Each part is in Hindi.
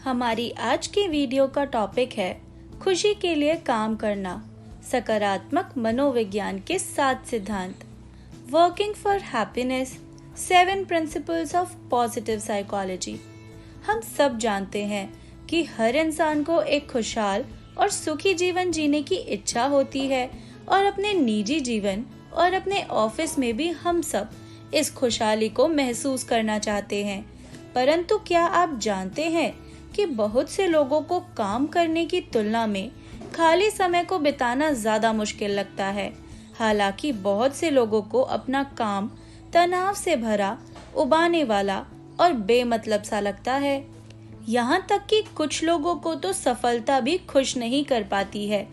हमारी आज की वीडियो का टॉपिक है खुशी के लिए काम करना, सकारात्मक मनोविज्ञान के 7 सिद्धांत। Working for happiness, 7 principles of positive psychology. हम सब जानते हैं कि हर इंसान को एक खुशहाल और सुखी जीवन जीने की इच्छा होती है और अपने निजी जीवन और अपने ऑफिस में भी हम सब इस खुशहाली को महसूस करना चाहते हैं। परंतु क्या आप जानते हैं कि बहुत से लोगों को काम करने की तुलना में खाली समय को बिताना ज्यादा मुश्किल लगता है। हालांकि बहुत से लोगों को अपना काम तनाव से भरा, उबाने वाला और बेमतलब सा लगता है। यहाँ तक कि कुछ लोगों को तो सफलता भी खुश नहीं कर पाती है।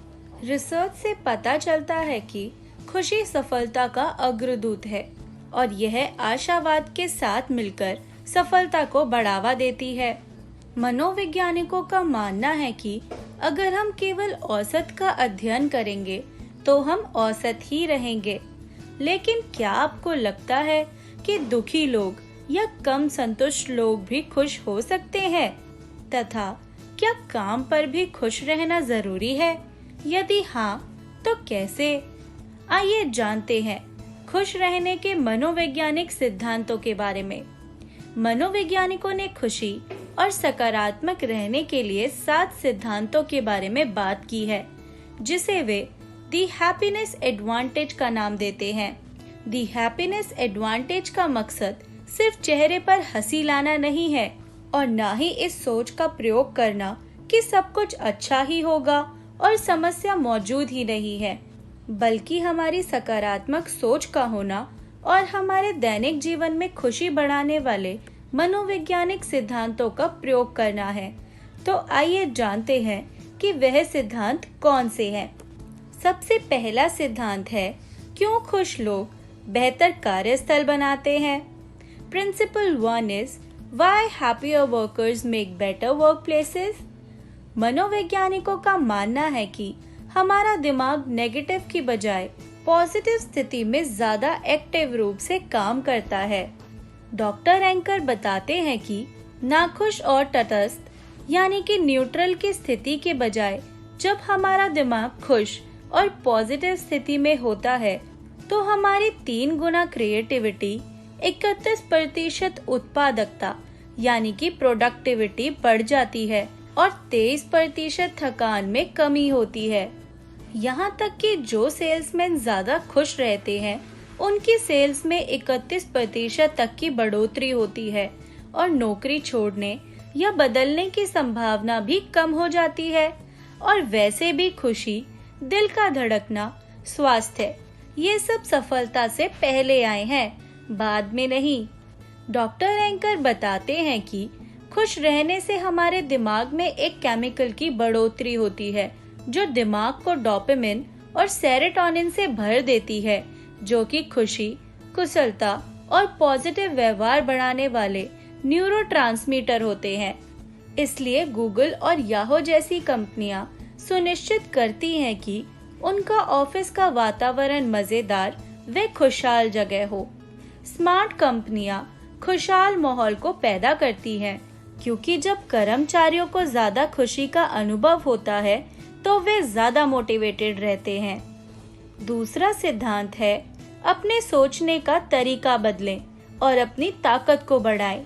रिसर्च से पता चलता है कि खुशी सफलता का अग्रदूत है और यह आशावाद के साथ मिलकर सफलता को बढ़ावा देती है। मनोवैज्ञानिकों का मानना है कि अगर हम केवल औसत का अध्ययन करेंगे तो हम औसत ही रहेंगे। लेकिन क्या आपको लगता है कि दुखी लोग या कम संतुष्ट लोग भी खुश हो सकते हैं? तथा क्या काम पर भी खुश रहना जरूरी है? यदि हाँ, तो कैसे? आइए जानते हैं खुश रहने के मनोवैज्ञानिक सिद्धांतों के बारे में। मनोवैज्ञानिकों ने खुशी और सकारात्मक रहने के लिए 7 सिद्धांतों के बारे में बात की है, जिसे वे दी हैप्पीनेस एडवांटेज का नाम देते हैं। दी हैप्पीनेस एडवांटेज का मकसद सिर्फ चेहरे पर हंसी लाना नहीं है और ना ही इस सोच का प्रयोग करना कि सब कुछ अच्छा ही होगा और समस्या मौजूद ही नहीं है, बल्कि हमारी सकारात्मक सोच का होना और हमारे दैनिक जीवन में खुशी बढ़ाने वाले मनोवैज्ञानिक सिद्धांतों का प्रयोग करना है। तो आइए जानते हैं कि वह सिद्धांत कौन से हैं। सबसे पहला सिद्धांत है, क्यों खुश लोग बेहतर कार्यस्थल बनाते हैं। Principle 1 is why happier workers make better workplaces. मनोवैज्ञानिकों का मानना है कि हमारा दिमाग नेगेटिव की बजाय पॉजिटिव स्थिति में ज्यादा एक्टिव रूप से काम करता है। डॉक्टर एंकर बताते हैं कि नाखुश और तटस्थ यानी कि न्यूट्रल की स्थिति के बजाय जब हमारा दिमाग खुश और पॉजिटिव स्थिति में होता है तो हमारी 3 गुना क्रिएटिविटी, 31% उत्पादकता यानी कि प्रोडक्टिविटी बढ़ जाती है और 23% थकान में कमी होती है। यहाँ तक कि जो सेल्समैन ज्यादा खुश रहते हैं उनकी सेल्स में 31% तक की बढ़ोतरी होती है और नौकरी छोड़ने या बदलने की संभावना भी कम हो जाती है। और वैसे भी खुशी, दिल का धड़कना, स्वास्थ्य, ये सब सफलता से पहले आए हैं, बाद में नहीं। डॉक्टर एंकर बताते हैं कि खुश रहने से हमारे दिमाग में एक केमिकल की बढ़ोतरी होती है जो दिमाग को डोपामिन और सेरोटोनिन से भर देती है, जो कि खुशी, कुशलता और पॉजिटिव व्यवहार बढ़ाने वाले न्यूरोट्रांसमीटर होते हैं। इसलिए गूगल और याहू जैसी कंपनियां सुनिश्चित करती हैं कि उनका ऑफिस का वातावरण मजेदार व खुशहाल जगह हो। स्मार्ट कंपनियां खुशहाल माहौल को पैदा करती हैं, क्योंकि जब कर्मचारियों को ज्यादा खुशी का अनुभव होता है तो वे ज्यादा मोटिवेटेड रहते हैं। दूसरा सिद्धांत है, अपने सोचने का तरीका बदलें और अपनी ताकत को बढ़ाएं।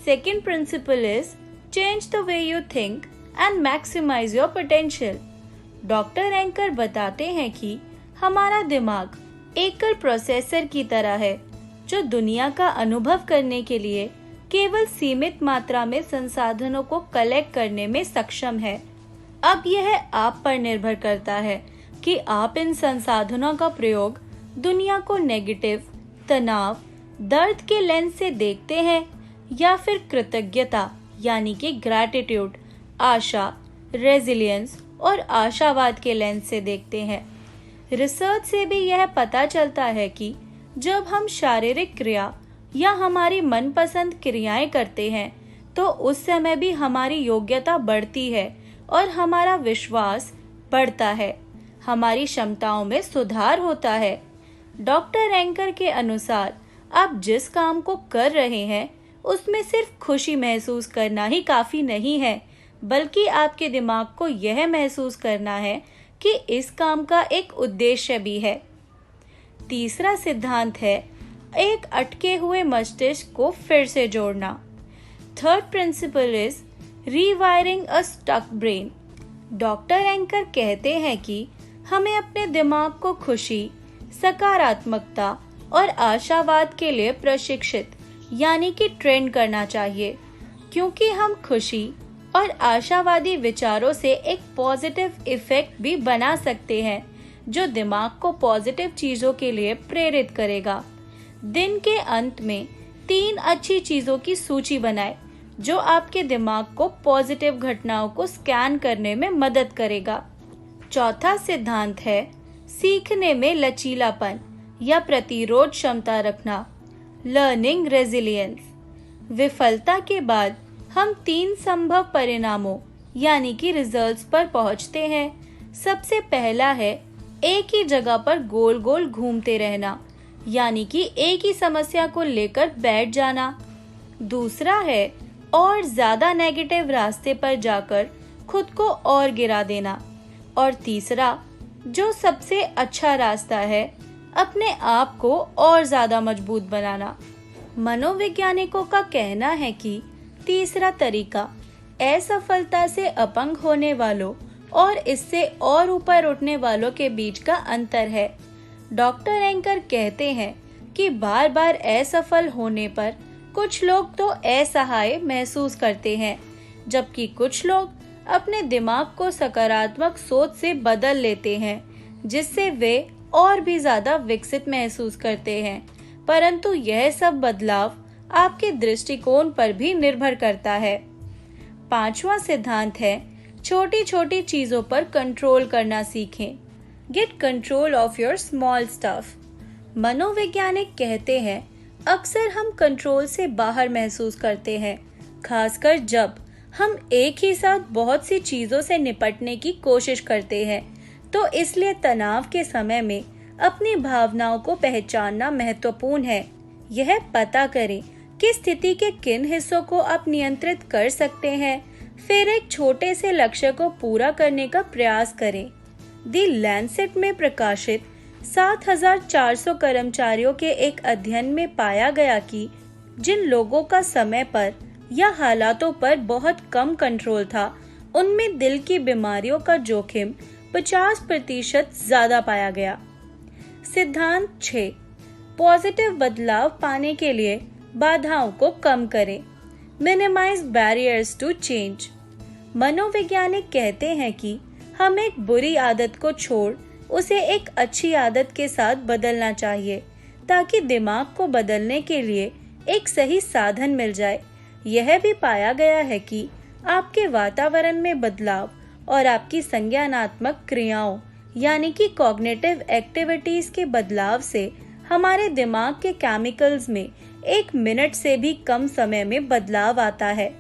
Second principle is change the way you think and maximise your potential. Doctor एंकर बताते हैं कि हमारा दिमाग एकल प्रोसेसर की तरह है जो दुनिया का अनुभव करने के लिए केवल सीमित मात्रा में संसाधनों को कलेक्ट करने में सक्षम है। अब यह आप पर निर्भर करता है कि आप इन संसाधनों का प्रयोग दुनिया को नेगेटिव, तनाव, दर्द के लेंस से देखते हैं या फिर कृतज्ञता यानी कि ग्रैटिट्यूड, आशा, रेजिलियंस और आशावाद के लेंस से देखते हैं। रिसर्च से भी यह पता चलता है कि जब हम शारीरिक क्रिया या हमारी मनपसंद क्रियाएं करते हैं तो उस समय भी हमारी योग्यता बढ़ती है और हमारा विश्वास बढ़ता है, हमारी क्षमताओं में सुधार होता है। डॉक्टर एंकर के अनुसार आप जिस काम को कर रहे हैं उसमें सिर्फ खुशी महसूस करना ही काफ़ी नहीं है, बल्कि आपके दिमाग को यह महसूस करना है कि इस काम का एक उद्देश्य भी है। तीसरा सिद्धांत है एक अटके हुए मस्तिष्क को फिर से जोड़ना। Third principle is rewiring a stuck brain. Doctor एंकर कहते हैं कि हमें अपने दिमाग को खुशी, सकारात्मकता और आशावाद के लिए प्रशिक्षित यानी कि ट्रेन करना चाहिए, क्योंकि हम खुशी और आशावादी विचारों से एक पॉजिटिव इफेक्ट भी बना सकते हैं जो दिमाग को पॉजिटिव चीजों के लिए प्रेरित करेगा। दिन के अंत में 3 अच्छी चीजों की सूची बनाएं जो आपके दिमाग को पॉजिटिव घटनाओं को स्कैन करने में मदद करेगा। चौथा सिद्धांत है सीखने में लचीलापन या प्रतिरोध क्षमता रखना, लर्निंग रेजिलियंस। विफलता के बाद हम 3 संभव परिणामों यानी कि रिजल्ट्स पर पहुंचते हैं। सबसे पहला है एक ही जगह पर गोल गोल घूमते रहना, यानी कि एक ही समस्या को लेकर बैठ जाना। दूसरा है और ज्यादा नेगेटिव रास्ते पर जाकर खुद को और गिरा देना। और तीसरा, जो सबसे अच्छा रास्ता है, अपने आप को और ज्यादा मजबूत बनाना। मनोवैज्ञानिकों का कहना है कि तीसरा तरीका असफलता से अपंग होने वालों और इससे और ऊपर उठने वालों के बीच का अंतर है। डॉक्टर एंकर कहते हैं कि बार बार असफल होने पर कुछ लोग तो असहाय महसूस करते हैं, जबकि कुछ लोग अपने दिमाग को सकारात्मक सोच से बदल लेते हैं, जिससे वे और भी ज्यादा विकसित महसूस करते हैं। परंतु यह सब बदलाव आपके दृष्टिकोण पर भी निर्भर करता है। 5वां सिद्धांत है छोटी छोटी चीजों पर कंट्रोल करना सीखें। Gate control of your small stuff. मनोवैज्ञानिक कहते हैं अक्सर हम कंट्रोल से बाहर महसूस करते हैं, खासकर जब हम एक ही साथ बहुत सी चीजों से निपटने की कोशिश करते हैं। तो इसलिए तनाव के समय में अपनी भावनाओं को पहचानना महत्वपूर्ण है। यह पता करें कि स्थिति के किन हिस्सों को आप नियंत्रित कर सकते हैं, फिर एक छोटे से लक्ष्य को पूरा करने का प्रयास करें। दी लैंसेट में प्रकाशित 7,400 कर्मचारियों के एक अध्ययन में पाया गया कि जिन लोगों का समय पर या हालातों पर बहुत कम कंट्रोल था, उनमें दिल की बीमारियों का जोखिम 50% ज्यादा पाया गया। सिद्धांत 6, पॉजिटिव बदलाव पाने के लिए बाधाओं को कम करें। Minimise barriers to change. मनोवैज्ञानिक कहते हैं कि हम एक बुरी आदत को छोड़ उसे एक अच्छी आदत के साथ बदलना चाहिए, ताकि दिमाग को बदलने के लिए एक सही साधन मिल जाए। यह भी पाया गया है कि आपके वातावरण में बदलाव और आपकी संज्ञानात्मक क्रियाओं यानी कि कॉग्निटिव एक्टिविटीज के बदलाव से हमारे दिमाग के केमिकल्स में 1 मिनट से भी कम समय में बदलाव आता है।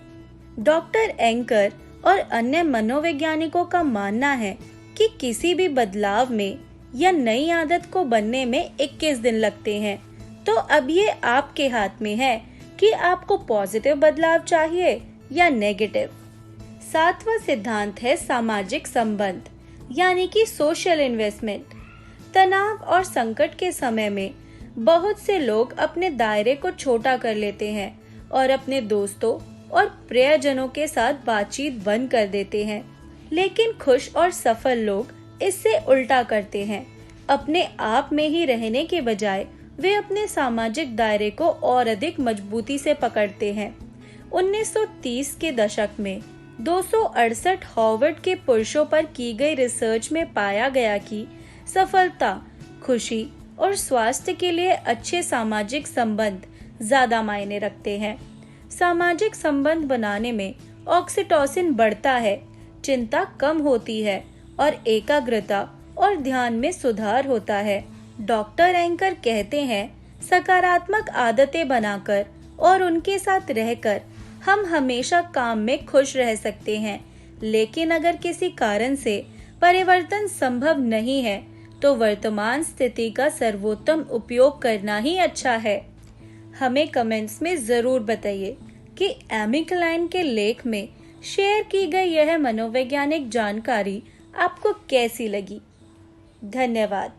डॉक्टर एंकर और अन्य मनोवैज्ञानिकों का मानना है कि किसी भी बदलाव में या नई आदत को बनने में 21 दिन लगते हैं। तो अब ये आपके हाथ में है कि आपको पॉजिटिव बदलाव चाहिए या नेगेटिव। 7वां सिद्धांत है सामाजिक संबंध यानी कि सोशल इन्वेस्टमेंट। तनाव और संकट के समय में बहुत से लोग अपने दायरे को छोटा कर लेते हैं और अपने दोस्तों और प्रियजनों के साथ बातचीत बंद कर देते हैं। लेकिन खुश और सफल लोग इससे उल्टा करते हैं। अपने आप में ही रहने के बजाय वे अपने सामाजिक दायरे को और अधिक मजबूती से पकड़ते हैं। 1930 के दशक में 268 हार्वर्ड के पुरुषों पर की गई रिसर्च में पाया गया कि सफलता, खुशी और स्वास्थ्य के लिए अच्छे सामाजिक संबंध ज्यादा मायने रखते हैं। सामाजिक संबंध बनाने में ऑक्सीटोसिन बढ़ता है, चिंता कम होती है और एकाग्रता और ध्यान में सुधार होता है। डॉक्टर एंकर कहते हैं सकारात्मक आदतें बनाकर और उनके साथ रहकर हम हमेशा काम में खुश रह सकते हैं। लेकिन अगर किसी कारण से परिवर्तन संभव नहीं है तो वर्तमान स्थिति का सर्वोत्तम उपयोग करना ही अच्छा है। हमें कमेंट्स में जरूर बताइए। कि एमी क्लाइन के लेख में शेयर की गई यह मनोवैज्ञानिक जानकारी आपको कैसी लगी। धन्यवाद।